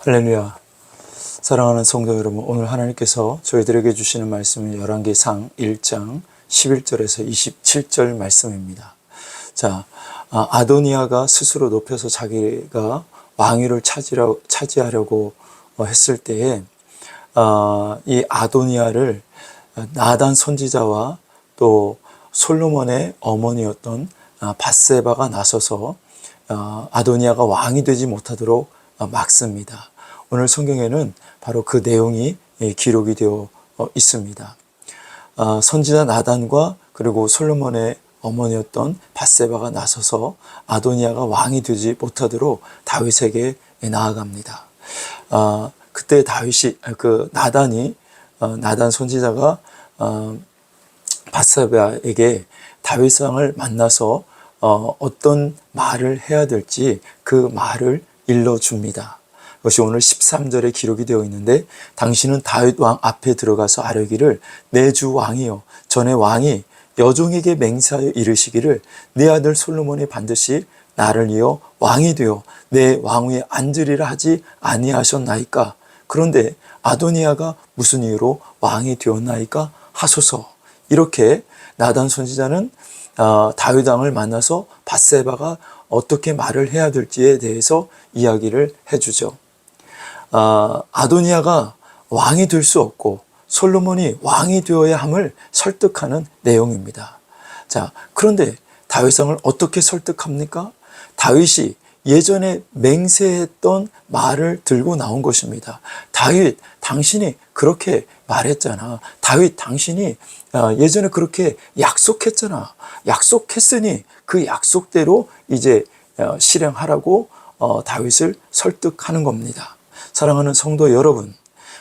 할렐루야. 사랑하는 성도 여러분, 오늘 하나님께서 저희들에게 주시는 말씀은 열왕기상 1장 11절에서 27절 말씀입니다. 자, 아도니아가 스스로 높여서 자기가 왕위를 차지하려고 했을 때에 이 아도니아를 나단 선지자와 또 솔로몬의 어머니였던 밧세바가 나서서 아도니아가 왕이 되지 못하도록 막습니다. 오늘 성경에는 바로 그 내용이 기록이 되어 있습니다. 선지자 나단과 그리고 솔로몬의 어머니였던 밧세바가 나서서 아도니아가 왕이 되지 못하도록 다윗에게 나아갑니다. 그때 나단 선지자가 밧세바에게 다윗왕을 만나서 어떤 말을 해야 될지 그 말을 일러줍니다. 그것이 오늘 13절에 기록이 되어 있는데, 당신은 다윗 왕 앞에 들어가서 아뢰기를 내 주 왕이여, 전에 왕이 여종에게 맹세하여 이르시기를 네 아들 솔로몬이 반드시 나를 이어 왕이 되어 내 왕위에 앉으리라 하지 아니하셨나이까? 그런데 아도니아가 무슨 이유로 왕이 되었나이까 하소서. 이렇게 나단 선지자는 다윗 왕을 만나서 밧세바가 어떻게 말을 해야 될지에 대해서 이야기를 해주죠. 아도니아가 왕이 될 수 없고 솔로몬이 왕이 되어야 함을 설득하는 내용입니다. 자, 그런데 다윗 왕을 어떻게 설득합니까? 다윗이 예전에 맹세했던 말을 들고 나온 것입니다. 다윗, 당신이 그렇게 말했잖아. 다윗, 당신이 예전에 그렇게 약속했잖아. 약속했으니 그 약속대로 이제 실행하라고 다윗을 설득하는 겁니다. 사랑하는 성도 여러분,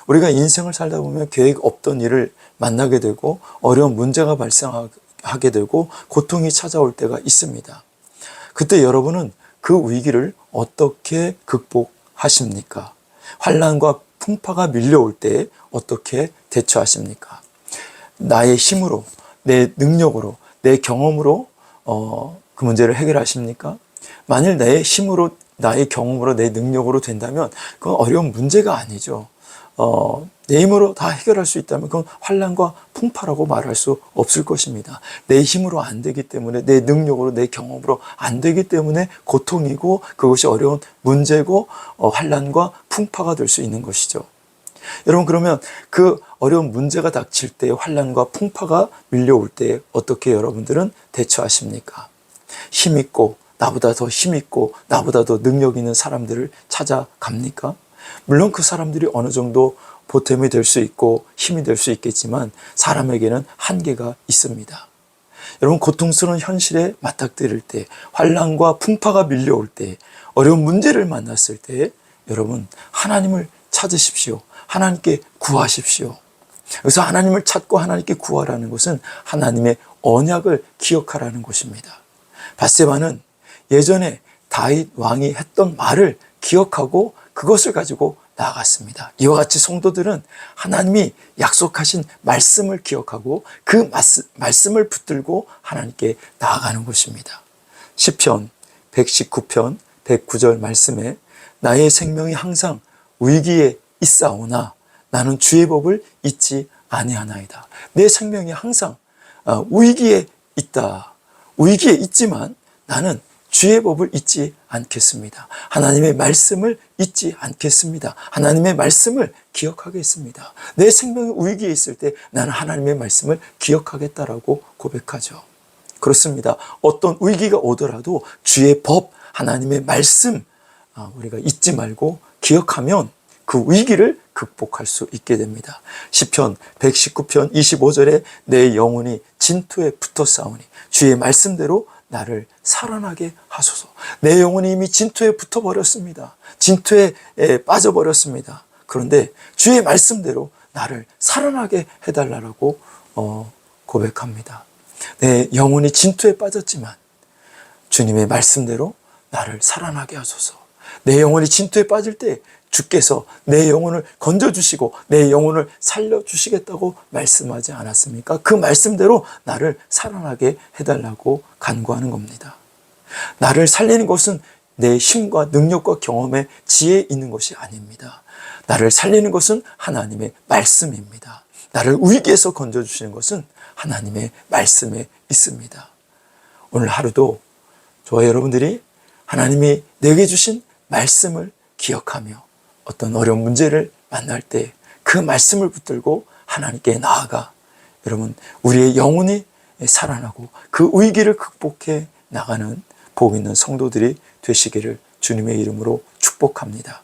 우리가 인생을 살다 보면 계획 없던 일을 만나게 되고 어려운 문제가 발생하게 되고 고통이 찾아올 때가 있습니다. 그때 여러분은 그 위기를 어떻게 극복하십니까? 환난과 풍파가 밀려올 때 어떻게 대처하십니까? 나의 힘으로, 내 능력으로, 내 경험으로 그 문제를 해결하십니까? 만일 내 힘으로, 나의 경험으로, 내 능력으로 된다면 그건 어려운 문제가 아니죠. 내 힘으로 다 해결할 수 있다면 그건 환난과 풍파라고 말할 수 없을 것입니다. 내 힘으로 안 되기 때문에, 내 능력으로, 내 경험으로 안 되기 때문에 고통이고 그것이 어려운 문제고 환난과 풍파가 될 수 있는 것이죠. 여러분, 그러면 그 어려운 문제가 닥칠 때, 환난과 풍파가 밀려올 때 어떻게 여러분들은 대처하십니까? 힘있고 나보다 더 힘있고 나보다 더 능력 있는 사람들을 찾아갑니까? 물론 그 사람들이 어느 정도 보탬이 될 수 있고 힘이 될 수 있겠지만 사람에게는 한계가 있습니다. 여러분, 고통스러운 현실에 맞닥뜨릴 때, 환난과 풍파가 밀려올 때, 어려운 문제를 만났을 때 여러분, 하나님을 찾으십시오. 하나님께 구하십시오. 그래서 하나님을 찾고 하나님께 구하라는 것은 하나님의 언약을 기억하라는 것입니다. 밧세바는 예전에 다윗 왕이 했던 말을 기억하고 그것을 가지고 나아갔습니다. 이와 같이 성도들은 하나님이 약속하신 말씀을 기억하고 그 말씀을 붙들고 하나님께 나아가는 것입니다. 시편 119편 109절 말씀에 나의 생명이 항상 위기에 있사오나 나는 주의 법을 잊지 아니하나이다. 내 생명이 항상 위기에 있다. 위기에 있지만 나는 주의 법을 잊지 않겠습니다. 하나님의 말씀을 잊지 않겠습니다. 하나님의 말씀을 기억하겠습니다. 내 생명이 위기에 있을 때 나는 하나님의 말씀을 기억하겠다라고 고백하죠. 그렇습니다. 어떤 위기가 오더라도 주의 법, 하나님의 말씀 우리가 잊지 말고 기억하면 그 위기를 극복할 수 있게 됩니다. 시편 119편 25절에 내 영혼이 진토에 붙어 싸우니 주의 말씀대로 나를 살아나게 하소서. 내 영혼이 이미 진토에 붙어버렸습니다. 진토에 빠져버렸습니다. 그런데 주의 말씀대로 나를 살아나게 해달라고 고백합니다. 내 영혼이 진토에 빠졌지만 주님의 말씀대로 나를 살아나게 하소서. 내 영혼이 진토에 빠질 때 주께서 내 영혼을 건져주시고 내 영혼을 살려주시겠다고 말씀하지 않았습니까? 그 말씀대로 나를 살아나게 해달라고 간구하는 겁니다. 나를 살리는 것은 내 힘과 능력과 경험의 지혜에 있는 것이 아닙니다. 나를 살리는 것은 하나님의 말씀입니다. 나를 위기에서 건져주시는 것은 하나님의 말씀에 있습니다. 오늘 하루도 저와 여러분들이 하나님이 내게 주신 말씀을 기억하며 어떤 어려운 문제를 만날 때 그 말씀을 붙들고 하나님께 나아가 여러분 우리의 영혼이 살아나고 그 위기를 극복해 나가는 복 있는 성도들이 되시기를 주님의 이름으로 축복합니다.